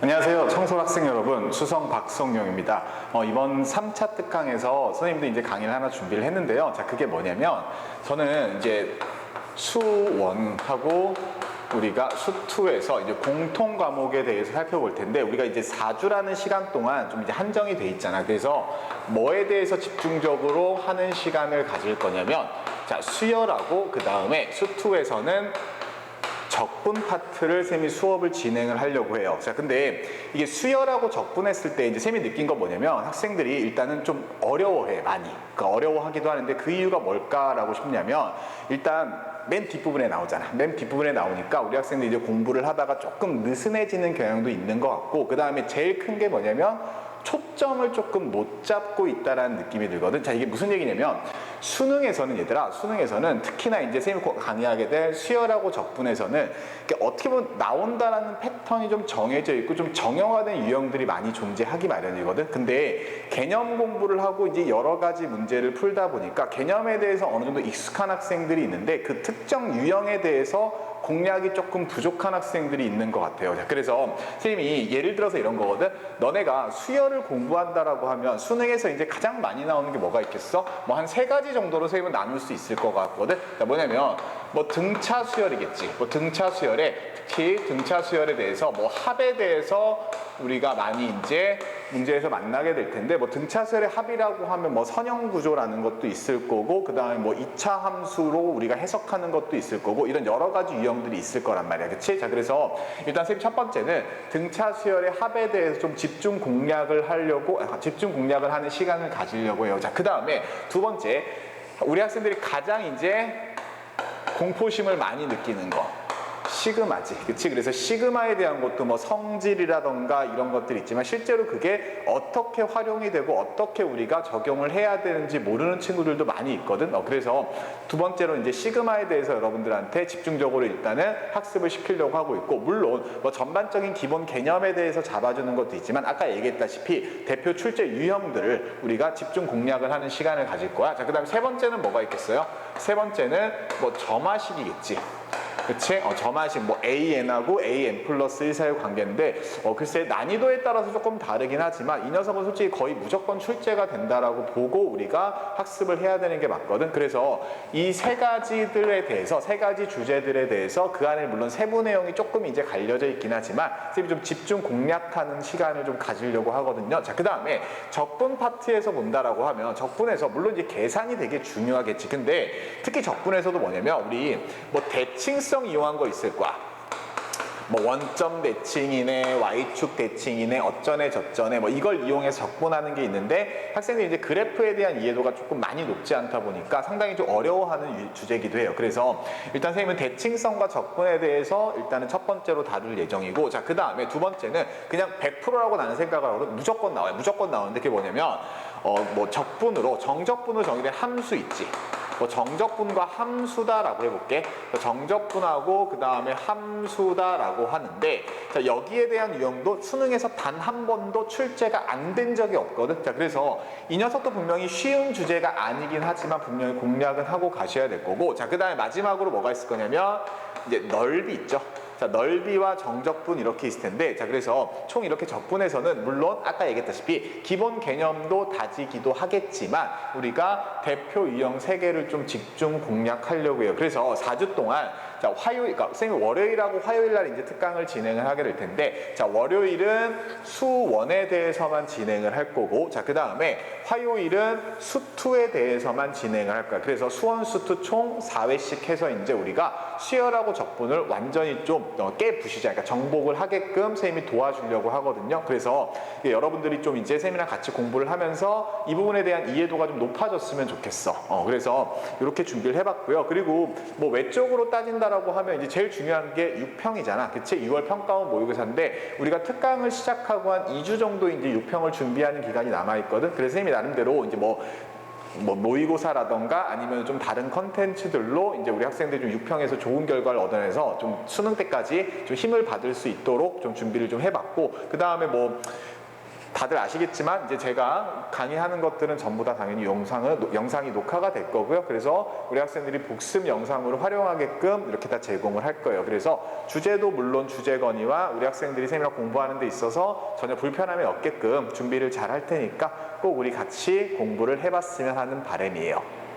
안녕하세요. 청솔학생 여러분, 수성 박성용입니다. 이번 3차 특강에서 선생님도 이제 강의를 하나 준비를 했는데요. 자, 그게 뭐냐면 저는 이제 수1하고 우리가 수2에서 이제 공통 과목에 대해서 살펴볼 텐데, 우리가 이제 4주라는 시간 동안 좀 이제 한정이 돼 있잖아. 그래서 뭐에 대해서 집중적으로 하는 시간을 가질 거냐면, 자, 수열하고 그 다음에 수2에서는 적분 파트를 쌤이 수업을 진행을 하려고 해요. 자, 근데 이게 수열하고 적분했을 때 이제 쌤이 느낀 건 뭐냐면, 학생들이 일단은 좀 어려워해, 많이. 어려워하기도 하는데 그 이유가 뭘까라고 싶냐면, 일단 맨 뒷부분에 나오잖아. 맨 뒷부분에 나오니까 우리 학생들이 이제 공부를 하다가 조금 느슨해지는 경향도 있는 것 같고, 그 다음에 제일 큰 게 뭐냐면 초점을 조금 못 잡고 있다라는 느낌이 들거든. 자, 이게 무슨 얘기냐면, 수능에서는 얘들아, 수능에서는 특히나 이제 선생님이 강의하게 될 수열하고 적분에서는 어떻게 보면 나온다라는 패턴이 좀 정해져 있고 좀 정형화된 유형들이 많이 존재하기 마련이거든. 근데 개념 공부를 하고 이제 여러 가지 문제를 풀다 보니까 개념에 대해서 어느 정도 익숙한 학생들이 있는데, 그 특정 유형에 대해서 공략이 조금 부족한 학생들이 있는 것 같아요. 자, 그래서 선생님이 예를 들어서 이런 거거든. 너네가 수열을 공부한다라고 하면 수능에서 이제 가장 많이 나오는 게 뭐가 있겠어? 뭐 한 3가지 정도로 선생님은 나눌 수 있을 것 같거든. 자, 뭐냐면 뭐 등차 수열이겠지. 뭐 등차 수열에, 특히 등차 수열에 대해서 뭐 합에 대해서 우리가 많이 이제 문제에서 만나게 될 텐데, 뭐 등차 수열의 합이라고 하면 뭐 선형 구조라는 것도 있을 거고, 그 다음에 뭐 2차 함수로 우리가 해석하는 것도 있을 거고, 이런 여러 가지 유형들이 있을 거란 말이야. 그치? 자, 그래서 일단 선생님 첫 번째는 등차 수열의 합에 대해서 좀 집중 공략을 하는 시간을 가지려고 해요. 자, 그 다음에 두 번째, 우리 학생들이 가장 이제 공포심을 많이 느끼는 거, 시그마지. 그치? 그래서 시그마에 대한 것도 뭐 성질이라던가 이런 것들이 있지만, 실제로 그게 어떻게 활용이 되고 어떻게 우리가 적용을 해야 되는지 모르는 친구들도 많이 있거든. 그래서 두 번째로 이제 시그마에 대해서 여러분들한테 집중적으로 일단은 학습을 시키려고 하고 있고, 물론 뭐 전반적인 기본 개념에 대해서 잡아주는 것도 있지만, 아까 얘기했다시피 대표 출제 유형들을 우리가 집중 공략을 하는 시간을 가질 거야. 자, 그 다음에 세 번째는 뭐가 있겠어요? 세 번째는 뭐 점화식이겠지. 그치? 점화식, 뭐 AN하고 AN 플러스 1 사이의 관계인데, 글쎄 난이도에 따라서 조금 다르긴 하지만 이 녀석은 솔직히 거의 무조건 출제가 된다라고 보고 우리가 학습을 해야 되는 게 맞거든. 그래서 이 세 가지들에 대해서, 세 가지 주제들에 대해서 그 안에 물론 세부 내용이 조금 이제 갈려져 있긴 하지만 선생님이 좀 집중 공략하는 시간을 좀 가지려고 하거든요. 자, 그 다음에 적분 파트에서 본다라고 하면, 적분에서 물론 이제 계산이 되게 중요하겠지. 근데 특히 적분에서도 뭐냐면, 우리 뭐 대칭성 이용한 거 있을 거야. 뭐 원점 대칭이네, Y축 대칭이네, 어쩌네 저쩌네, 뭐 이걸 이용해서 적분하는 게 있는데, 학생들이 이제 그래프에 대한 이해도가 조금 많이 높지 않다 보니까 상당히 좀 어려워하는 주제이기도 해요. 그래서 일단 선생님은 대칭성과 적분에 대해서 일단은 첫 번째로 다룰 예정이고, 자, 그 다음에 두 번째는 그냥 100%라고 나는 생각을 하고 무조건 나와요. 무조건 나오는데 그게 뭐냐면, 뭐 적분으로, 정적분으로 정의된 함수 있지. 뭐 정적분과 함수다라고 해볼게. 정적분하고 그 다음에 함수다라고 하는데, 자, 여기에 대한 유형도 수능에서 단 한 번도 출제가 안 된 적이 없거든. 자, 그래서 이 녀석도 분명히 쉬운 주제가 아니긴 하지만 분명히 공략은 하고 가셔야 될 거고, 자, 그 다음에 마지막으로 뭐가 있을 거냐면 이제 넓이 있죠. 자, 넓이와 정적분 이렇게 있을 텐데, 자, 그래서 총 이렇게 적분에서는 물론 아까 얘기했다시피 기본 개념도 다지기도 하겠지만 우리가 대표 유형 3개를 좀 집중 공략하려고 해요. 그래서 4주 동안, 자, 화요일, 그러니까 선생님 월요일하고 화요일 날 이제 특강을 진행을 하게 될 텐데, 자, 월요일은 수1에 대해서만 진행을 할 거고, 자, 그 다음에 화요일은 수2에 대해서만 진행을 할 거야. 그래서 수원, 수2 총 4회씩 해서 이제 우리가 수열하고 적분을 완전히 좀 깨부시자, 그러니까 정복을 하게끔 선생님이 도와주려고 하거든요. 그래서 여러분들이 좀 이제 선생님이랑 같이 공부를 하면서 이 부분에 대한 이해도가 좀 높아졌으면 좋겠어. 그래서 이렇게 준비를 해봤고요. 그리고 뭐 외적으로 따진다라고 하면 이제 제일 중요한 게 6평이잖아. 그치? 6월 평가원 모의고사인데 우리가 특강을 시작하고 한 2주 정도 이제 6평을 준비하는 기간이 남아있거든. 그래서 선생님이 나름대로 이제 뭐 모의고사라던가 아니면 좀 다른 컨텐츠들로 이제 우리 학생들이 좀 6평에서 좋은 결과를 얻어내서 좀 수능 때까지 좀 힘을 받을 수 있도록 좀 준비를 좀 해봤고, 그 다음에 뭐 다들 아시겠지만 이제 제가 강의하는 것들은 전부 다 당연히 영상이 녹화가 될 거고요. 그래서 우리 학생들이 복습 영상으로 활용하게끔 이렇게 다 제공을 할 거예요. 그래서 주제도 물론 주제 건의와 우리 학생들이 세미나 공부하는 데 있어서 전혀 불편함이 없게끔 준비를 잘 할 테니까 꼭 우리 같이 공부를 해봤으면 하는 바람이에요.